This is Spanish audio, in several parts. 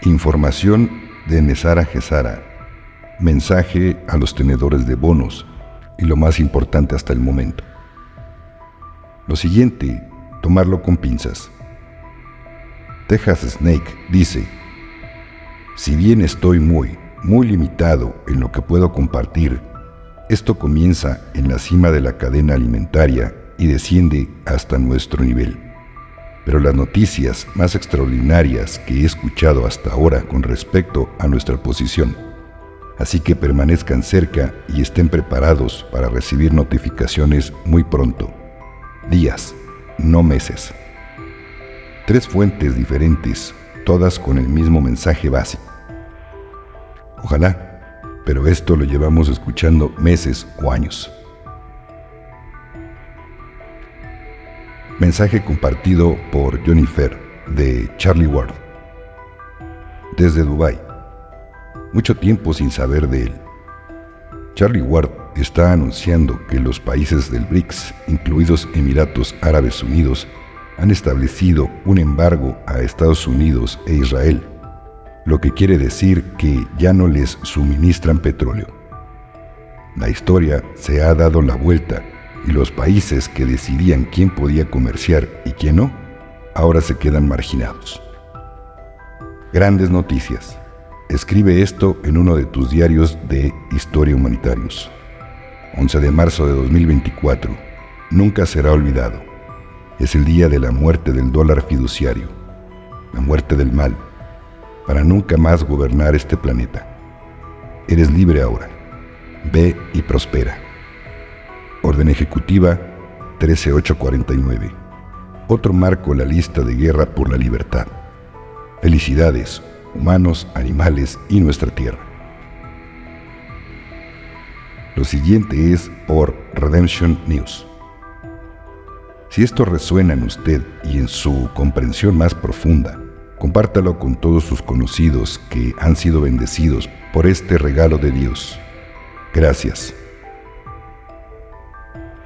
Información de Nesara Gesara. Mensaje a los tenedores de bonos y lo más importante hasta el momento. Lo siguiente, tomarlo con pinzas. Texas Snake dice: si bien estoy muy limitado en lo que puedo compartir, esto comienza en la cima de la cadena alimentaria y desciende hasta nuestro nivel. Pero las noticias más extraordinarias que he escuchado hasta ahora con respecto a nuestra posición. Así que permanezcan cerca y estén preparados para recibir notificaciones muy pronto. Días, no meses. 3 fuentes diferentes, todas con el mismo mensaje básico. Ojalá, pero esto lo llevamos escuchando meses o años. Mensaje compartido por Johnny Fer, de Charlie Ward. Desde Dubái. Mucho tiempo sin saber de él. Charlie Ward está anunciando que los países del BRICS, incluidos Emiratos Árabes Unidos, han establecido un embargo a Estados Unidos e Israel, lo que quiere decir que ya no les suministran petróleo. La historia se ha dado la vuelta y los países que decidían quién podía comerciar y quién no, ahora se quedan marginados. Grandes noticias. Escribe esto en uno de tus diarios de Historia Humanitarios. 11 de marzo de 2024. Nunca será olvidado. Es el día de la muerte del dólar fiduciario, la muerte del mal, para nunca más gobernar este planeta. Eres libre ahora. Ve y prospera. Orden ejecutiva 13849. Otro marco en la lista de guerra por la libertad. Felicidades, humanos, animales y nuestra tierra. Lo siguiente es por Redemption News. Si esto resuena en usted y en su comprensión más profunda, compártalo con todos sus conocidos que han sido bendecidos por este regalo de Dios. Gracias.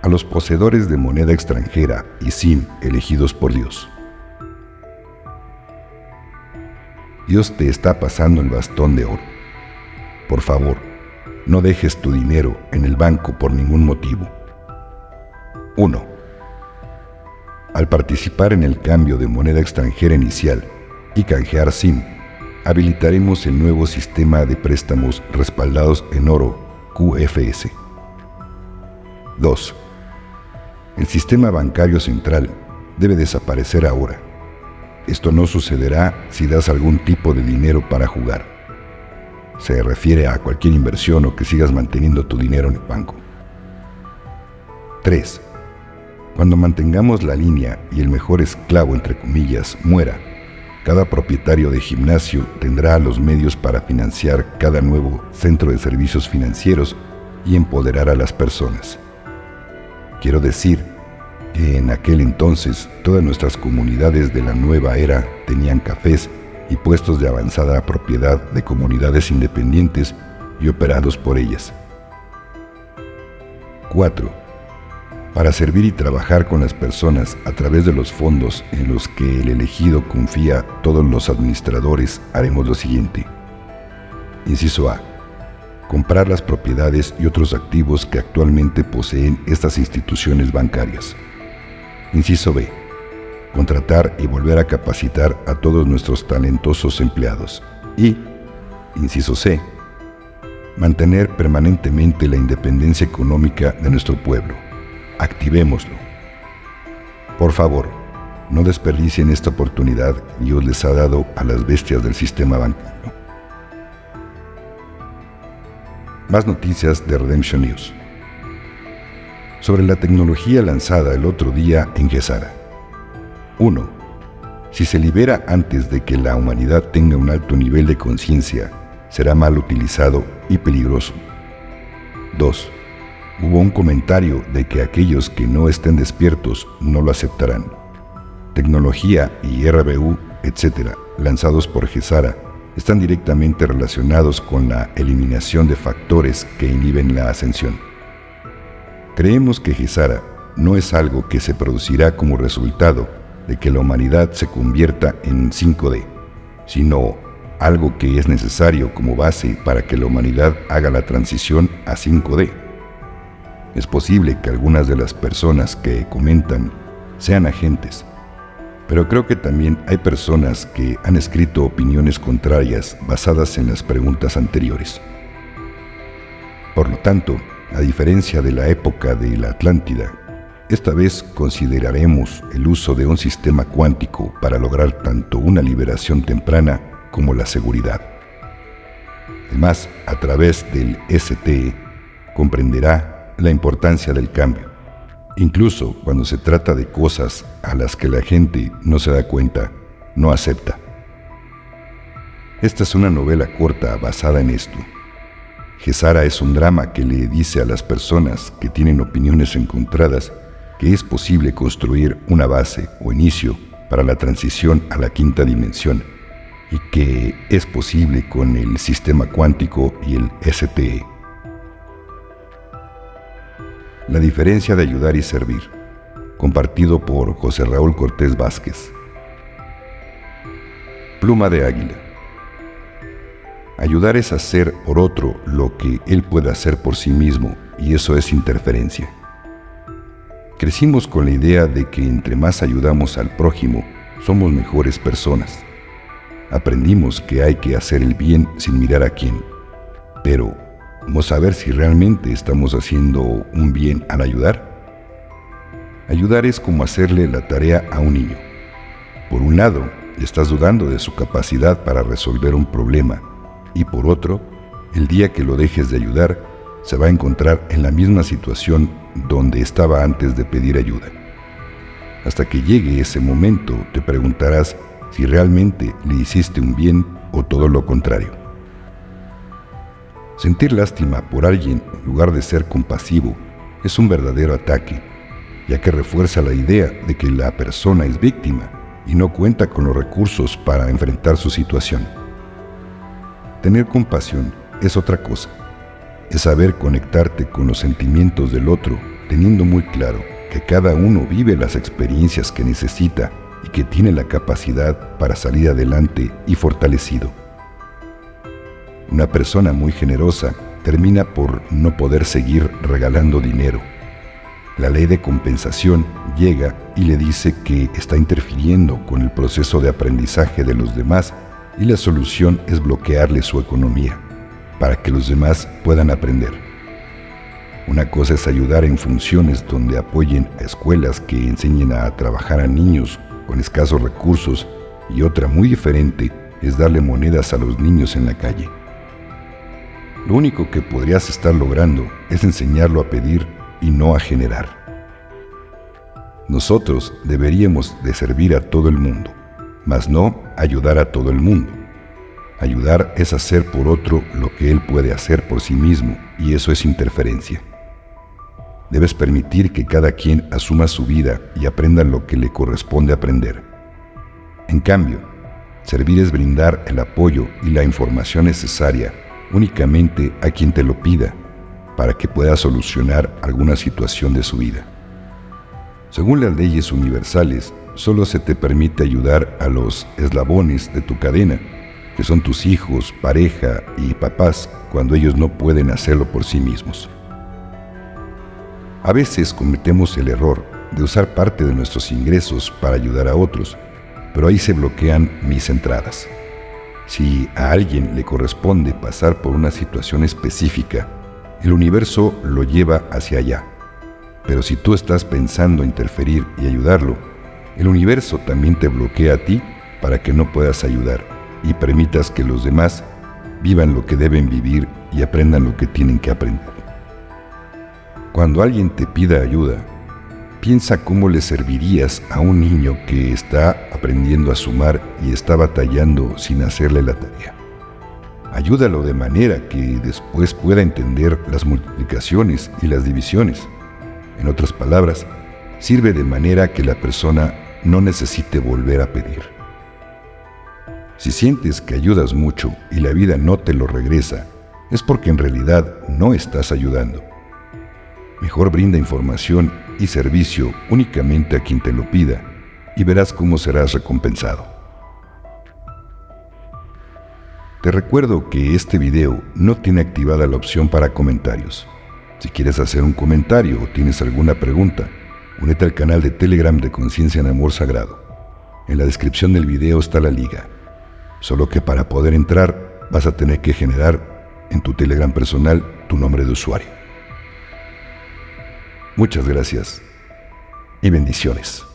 A los poseedores de moneda extranjera y SIM elegidos por Dios. Dios te está pasando el bastón de oro. Por favor, no dejes tu dinero en el banco por ningún motivo. 1. Al participar en el cambio de moneda extranjera inicial y canjear SIM, habilitaremos el nuevo sistema de préstamos respaldados en oro QFS. 2. El sistema bancario central debe desaparecer ahora. Esto no sucederá si das algún tipo de dinero para jugar. Se refiere a cualquier inversión o que sigas manteniendo tu dinero en el banco. 3. Cuando mantengamos la línea y el mejor esclavo, entre comillas, muera, cada propietario de gimnasio tendrá los medios para financiar cada nuevo centro de servicios financieros y empoderar a las personas. Quiero decir que en aquel entonces todas nuestras comunidades de la nueva era tenían cafés y puestos de avanzada propiedad de comunidades independientes y operados por ellas. 4. Para servir y trabajar con las personas a través de los fondos en los que el elegido confía a todos los administradores, haremos lo siguiente. Inciso A. Comprar las propiedades y otros activos que actualmente poseen estas instituciones bancarias. Inciso B. Contratar y volver a capacitar a todos nuestros talentosos empleados. Y, inciso C. Mantener permanentemente la independencia económica de nuestro pueblo. Activémoslo. Por favor, no desperdicien esta oportunidad que Dios les ha dado a las bestias del sistema bancario. Más noticias de Redemption News. Sobre la tecnología lanzada el otro día en Gesara. 1. Si se libera antes de que la humanidad tenga un alto nivel de conciencia, será mal utilizado y peligroso. 2. Hubo un comentario de que aquellos que no estén despiertos no lo aceptarán. Tecnología y RBU, etc., lanzados por Gesara, están directamente relacionados con la eliminación de factores que inhiben la ascensión. Creemos que Gesara no es algo que se producirá como resultado de que la humanidad se convierta en 5D, sino algo que es necesario como base para que la humanidad haga la transición a 5D. Es posible que algunas de las personas que comentan sean agentes, pero creo que también hay personas que han escrito opiniones contrarias basadas en las preguntas anteriores. Por lo tanto, a diferencia de la época de la Atlántida, esta vez consideraremos el uso de un sistema cuántico para lograr tanto una liberación temprana como la seguridad. Además, a través del STE, comprenderá la importancia del cambio, incluso cuando se trata de cosas a las que la gente no se da cuenta, no acepta. Esta es una novela corta basada en esto. Gesara es un drama que le dice a las personas que tienen opiniones encontradas que es posible construir una base o inicio para la transición a la quinta dimensión y que es posible con el sistema cuántico y el STE. La diferencia de ayudar y servir, compartido por José Raúl Cortés Vázquez. Pluma de águila. Ayudar es hacer por otro lo que él puede hacer por sí mismo, y eso es interferencia. Crecimos con la idea de que entre más ayudamos al prójimo, somos mejores personas. Aprendimos que hay que hacer el bien sin mirar a quién, pero ¿cómo saber si realmente estamos haciendo un bien al ayudar? Ayudar es como hacerle la tarea a un niño. Por un lado, estás dudando de su capacidad para resolver un problema, y por otro, el día que lo dejes de ayudar, se va a encontrar en la misma situación donde estaba antes de pedir ayuda. Hasta que llegue ese momento, te preguntarás si realmente le hiciste un bien o todo lo contrario. Sentir lástima por alguien en lugar de ser compasivo es un verdadero ataque, ya que refuerza la idea de que la persona es víctima y no cuenta con los recursos para enfrentar su situación. Tener compasión es otra cosa. Es saber conectarte con los sentimientos del otro, teniendo muy claro que cada uno vive las experiencias que necesita y que tiene la capacidad para salir adelante y fortalecido. Una persona muy generosa termina por no poder seguir regalando dinero. La ley de compensación llega y le dice que está interfiriendo con el proceso de aprendizaje de los demás y la solución es bloquearle su economía para que los demás puedan aprender. Una cosa es ayudar en funciones donde apoyen a escuelas que enseñen a trabajar a niños con escasos recursos y otra muy diferente es darle monedas a los niños en la calle. Lo único que podrías estar logrando es enseñarlo a pedir y no a generar. Nosotros deberíamos de servir a todo el mundo, mas no ayudar a todo el mundo. Ayudar es hacer por otro lo que él puede hacer por sí mismo, y eso es interferencia. Debes permitir que cada quien asuma su vida y aprenda lo que le corresponde aprender. En cambio, servir es brindar el apoyo y la información necesaria únicamente a quien te lo pida, para que pueda solucionar alguna situación de su vida. Según las leyes universales, solo se te permite ayudar a los eslabones de tu cadena, que son tus hijos, pareja y papás, cuando ellos no pueden hacerlo por sí mismos. A veces cometemos el error de usar parte de nuestros ingresos para ayudar a otros, pero ahí se bloquean mis entradas. Si a alguien le corresponde pasar por una situación específica, el universo lo lleva hacia allá. Pero si tú estás pensando interferir y ayudarlo, el universo también te bloquea a ti para que no puedas ayudar y permitas que los demás vivan lo que deben vivir y aprendan lo que tienen que aprender. Cuando alguien te pida ayuda, piensa cómo le servirías a un niño que está aprendiendo a sumar y está batallando sin hacerle la tarea. Ayúdalo de manera que después pueda entender las multiplicaciones y las divisiones. En otras palabras, sirve de manera que la persona no necesite volver a pedir. Si sientes que ayudas mucho y la vida no te lo regresa, es porque en realidad no estás ayudando. Mejor brinda información y servicio únicamente a quien te lo pida y verás cómo serás recompensado. Te recuerdo que este video no tiene activada la opción para comentarios. Si quieres hacer un comentario o tienes alguna pregunta, únete al canal de Telegram de Conciencia en Amor Sagrado. En la descripción del video está la liga. Solo que para poder entrar vas a tener que generar en tu Telegram personal tu nombre de usuario. Muchas gracias y bendiciones.